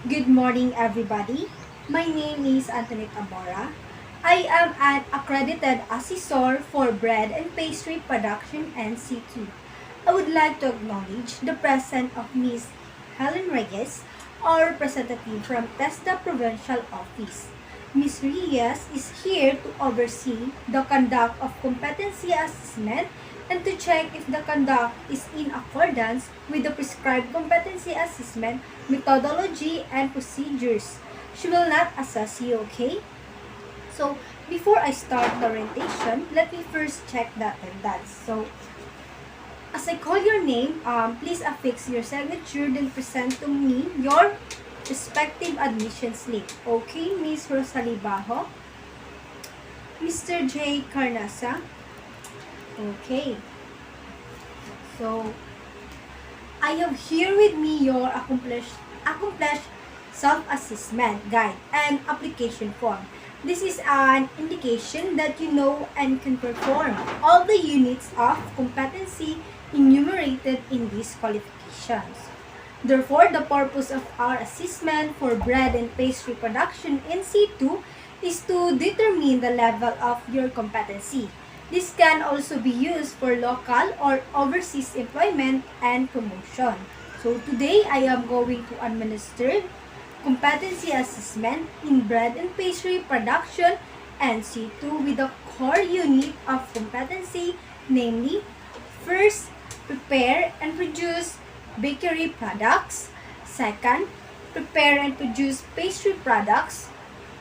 Good morning, everybody. My name is Antoinette Abora. I am an accredited assessor for bread and pastry production and C2. I would like to acknowledge the presence of Ms. Helen Reyes, our representative from TESDA Provincial Office. Ms. Reyes is here to oversee the conduct of competency assessment and to check if the conduct is in accordance with the prescribed competency assessment methodology and procedures. She will not assess you, okay? So, before I start the orientation, let me first check the attendance. So, as I call your name, please affix your signature, then present to me your respective admission slip. Okay, Miss Rosalie Bajo, Mr. J. Carnasa. Okay, so I have here with me your accomplished self-assessment guide and application form. This is an indication that you know and can perform all the units of competency enumerated in these qualifications. Therefore, the purpose of our assessment for bread and pastry production in C2 is to determine the level of your competency. This can also be used for local or overseas employment and promotion. So today, I am going to administer competency assessment in bread and pastry production and C2 with a core unit of competency, namely, first, prepare and produce bakery products. Second, prepare and produce pastry products.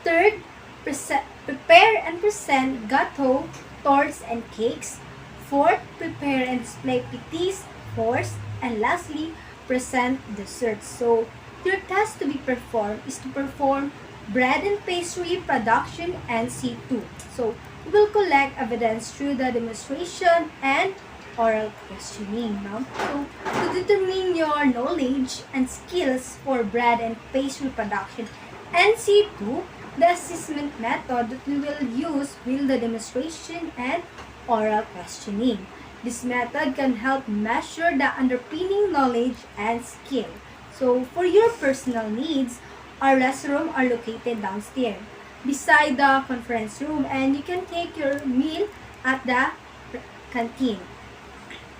Third, prepare and present gâteau, torts, and cakes. Fourth, prepare and display pities. Fourth, and lastly, present desserts. So, your task to be performed is to perform bread and pastry production and C2. So, we will collect evidence through the demonstration and oral questioning. No? So, to determine your knowledge and skills for bread and pastry production and C2, the assessment method that we will use will the demonstration and oral questioning. This method can help measure the underpinning knowledge and skill. So, for your personal needs, our restrooms are located downstairs beside the conference room, and you can take your meal at the canteen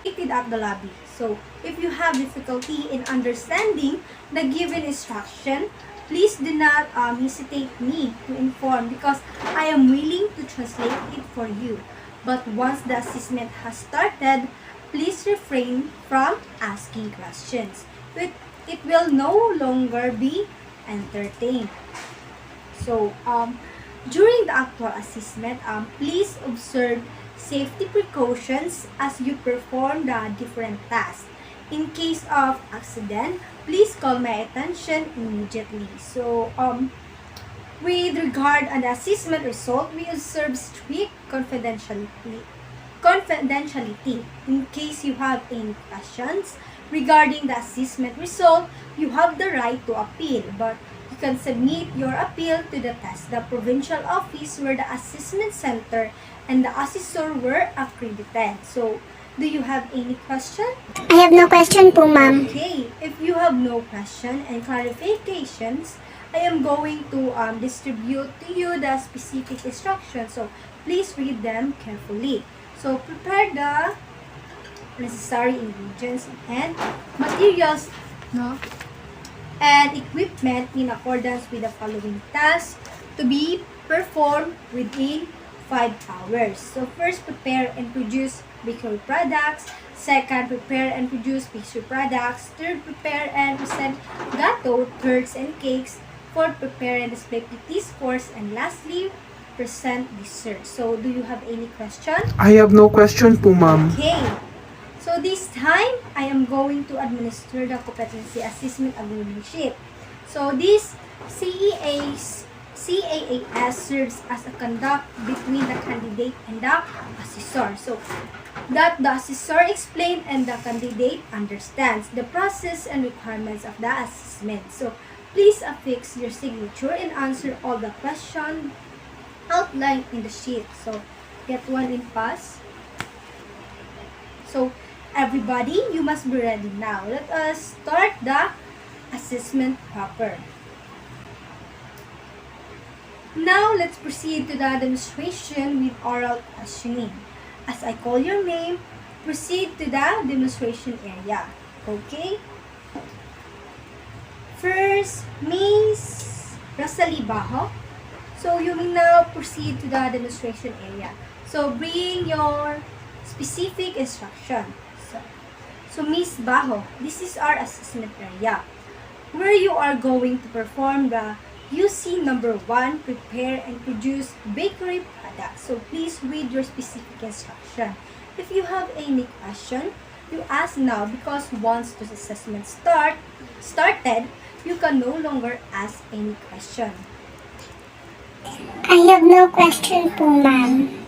located at the lobby. So, if you have difficulty in understanding the given instruction, please do not hesitate me to inform because I am willing to translate it for you. But once the assessment has started, please refrain from asking questions. It will no longer be entertained. So, during the actual assessment, please observe safety precautions as you perform the different tasks. In case of accident, please call my attention immediately. So, with regard on the assessment result, we observe strict confidentiality. In case you have any questions regarding the assessment result, you have the right to appeal, but you can submit your appeal to the TESDA Provincial Office where the assessment center and the assessor were accredited. So, do you have any question? I have no question po, ma'am. Okay, if you have no question and clarifications, I am going to distribute to you the specific instructions. So, please read them carefully. So, prepare the necessary ingredients and materials, no, and equipment in accordance with the following tasks to be performed within 5 hours. So, first, prepare and produce bakery products. Second, prepare and produce pastry products. Third, prepare and present gâteau, tarts, and cakes. Fourth, prepare and display pities. Fourth, and lastly, present dessert. So, do you have any question? I have no question po, ma'am. Okay. So, this time, I am going to administer the competency assessment agreement sheet. So, this CAAS serves as a conduct between the candidate and the assessor. So, that the assessor explains and the candidate understands the process and requirements of the assessment. So, please affix your signature and answer all the questions outlined in the sheet. So, get one in pass. So, everybody, you must be ready now. Let us start the assessment proper. Now, let's proceed to the demonstration with oral questioning. As I call your name, proceed to the demonstration area. Okay? First, Miss Rosalie Bajo. So, you will now proceed to the demonstration area. So, bring your specific instruction. So Miss Bajo, this is our assessment area, where you are going to perform the UC number 1, prepare and produce bakery products. So please read your specific instruction. If you have any question, you ask now, because once the assessment started, you can no longer ask any question. I have no question po, ma'am.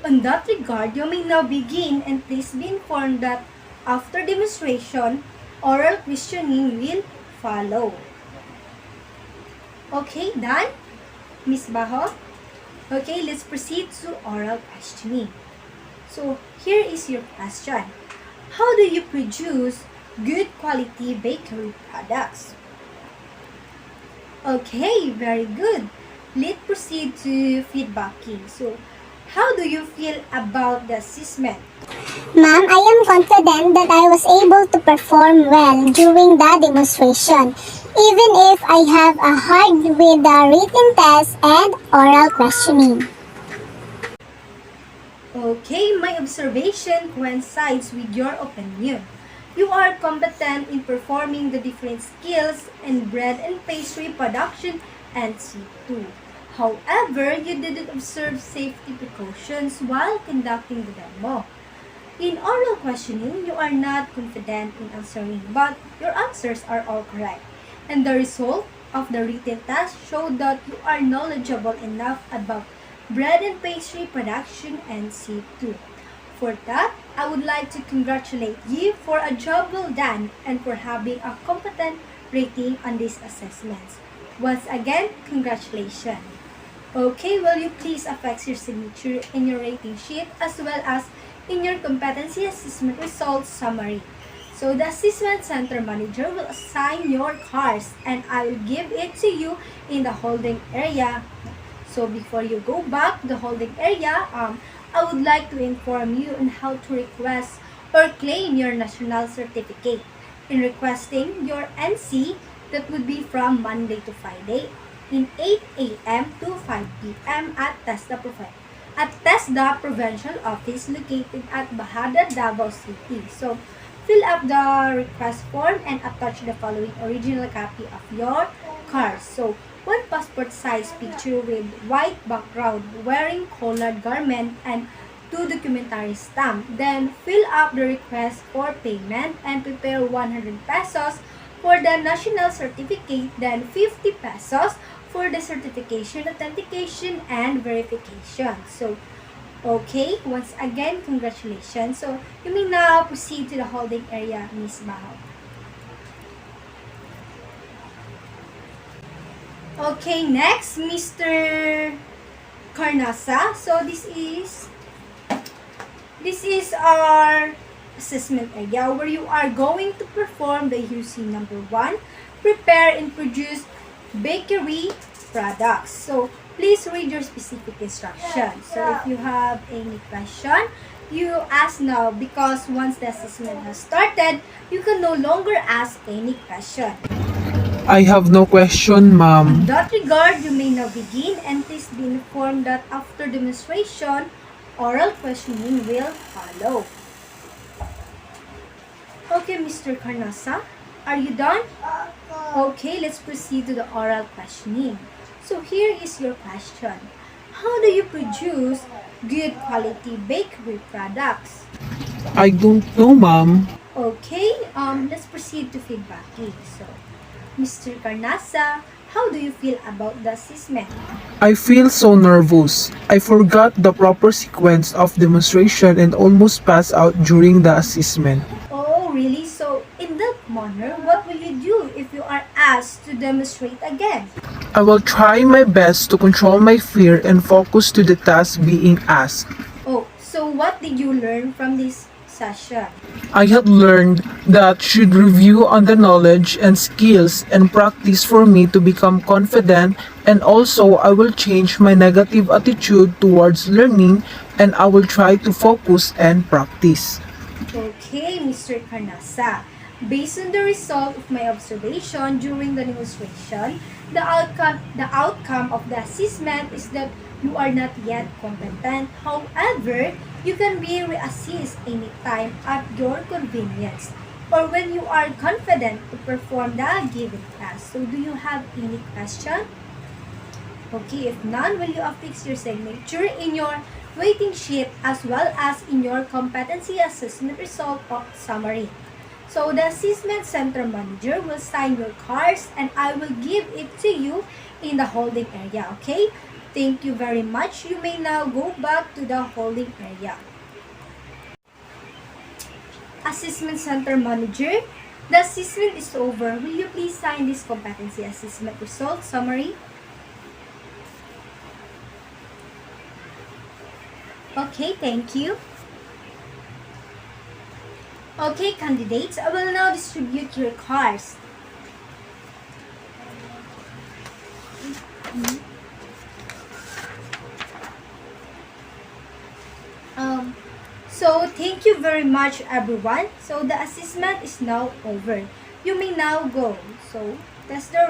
On that regard, you may now begin, and please be informed that after demonstration, oral questioning will follow. Okay, done? Miss Baho? Okay, let's proceed to oral questioning. So, here is your question. How do you produce good quality bakery products? Okay, very good. Let's proceed to feedbacking. So, how do you feel about the assessment? Ma'am, I am confident that I was able to perform well during the demonstration, even if I have a hard with the written test and oral questioning. Okay, my observation coincides with your opinion. You are competent in performing the different skills in bread and pastry production and C2. However, you didn't observe safety precautions while conducting the demo. In oral questioning, you are not confident in answering, but your answers are all correct. And the result of the written test showed that you are knowledgeable enough about bread and pastry production and C2. For that, I would like to congratulate you for a job well done and for having a competent rating on these assessments. Once again, congratulations. Okay, will you please affix your signature in your rating sheet as well as in your competency assessment results summary. So the assessment center manager will assign your cards and I will give it to you in the holding area. So before you go back to the holding area, I would like to inform you on how to request or claim your national certificate. In requesting your NC, that would be from Monday to Friday in 8 a.m. to 5 p.m. at TESDA Provincial Office located at Bahada, Davao City. So, fill up the request form and attach the following original copy of your card. So, one passport size picture with white background wearing colored garment and two documentary stamp. Then, fill up the request for payment and prepare 100 pesos for the national certificate, then 50 pesos for the certification, authentication, and verification. So, okay, once again, congratulations. So, you may now proceed to the holding area, Miss Bao. Okay, next, Mr. Carnasa. So, this is our assessment area where you are going to perform the UC number 1, prepare and produce bakery products. So, please read your specific instructions. So, if you have any question, you ask now, because once the assessment has started, you can no longer ask any question. I have no question, In ma'am. that regard, you may now begin, and please be informed that after demonstration, oral questioning will follow. Okay, Mr. Carnasa, are you done? Okay, let's proceed to the oral questioning. So here is your question. How do you produce good quality bakery products? I don't know, ma'am. Okay, let's proceed to feedbacking. So, Mr. Carnasa, how do you feel about the assessment? I feel so nervous. I forgot the proper sequence of demonstration and almost passed out during the assessment. Oh, really? So, in that manner, what will you do if you are asked to demonstrate again? I will try my best to control my fear and focus to the task being asked. Oh, so what did you learn from this session. I had learned that should review on the knowledge and skills and practice for me to become confident, and also I will change my negative attitude towards learning and I will try to focus and practice. Okay, Mr. Carnasa. Based on the result of my observation during the demonstration, the outcome of the assessment is that you are not yet competent. However, you can be reassessed anytime at your convenience or when you are confident to perform the given task. So, do you have any question? Okay, if none, will you affix your signature in your waiting sheet as well as in your competency assessment result of summary? So the assessment center manager will sign your cards and I will give it to you in the holding area, okay? Thank you very much. You may now go back to the holding area. Assessment center manager, the assessment is over. Will you please sign this competency assessment result summary? Okay, thank you. Okay, candidates, I will now distribute your cards. So thank you very much everyone. So the assessment is now over. You may now go. So test the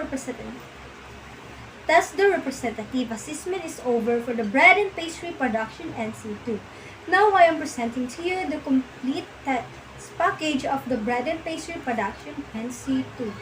representative assessment is over for the bread and pastry production NC2. Now I am presenting to you the complete test package of the bread and pastry production NC2.